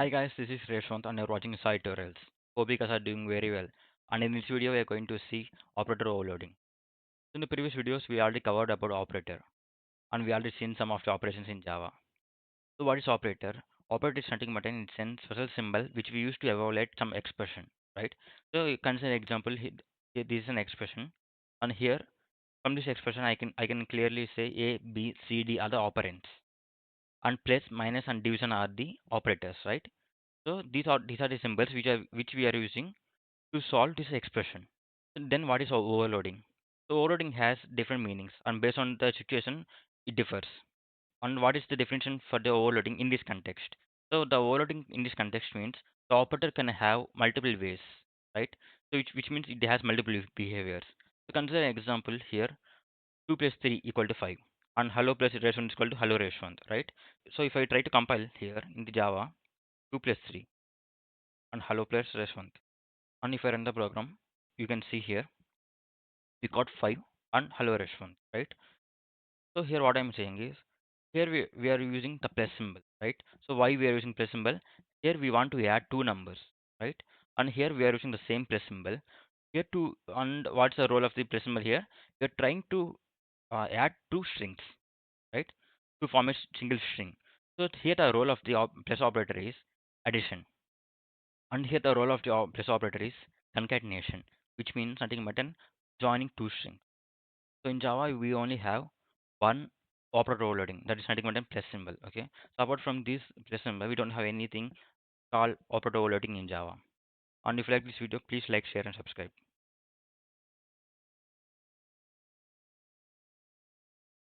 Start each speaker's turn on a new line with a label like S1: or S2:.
S1: Hi guys, this is Reshwant and you're watching Site Tutorials. Hope you guys are doing very well. And in this video, we are going to see operator overloading. So in the previous videos, we already covered about operator and we already seen some of the operations in Java. So what is operator? Operator is nothing but an special symbol which we use to evaluate some expression, right? So you consider example here this is an expression, and here from this expression I can clearly say A, B, C, D are the operands, and plus, minus, and division are the operators, right? So these are the symbols which we are using to solve this expression. Then what is overloading? So overloading has different meanings and based on the situation it differs. And what is the definition for the overloading in this context? So the overloading in this context means the operator can have multiple ways, right? So which means it has multiple behaviors. So consider an example here: 2 plus 3 equal to 5, and hello plus iteration is equal to hello iteration, right? So if I try to compile here in the Java, 2 plus 3 and hello plus iteration. And if I run the program, you can see here we got 5 and hello restaurant, right? So here what I'm saying is here we are using the plus symbol, right? So why we are using plus symbol? Here we want to add two numbers, right? And here we are using the same plus symbol. Here to and what's the role of the plus symbol here? We're trying to add two strings, right? To form a single string. So here the role of the plus operator is addition. And here the role of the plus operator is concatenation, which means nothing but an joining two strings. So in Java, we only have one operator overloading, that is nothing but a plus symbol. Okay. So apart from this plus symbol, we don't have anything called operator overloading in Java. And if you like this video, please like, share, and subscribe.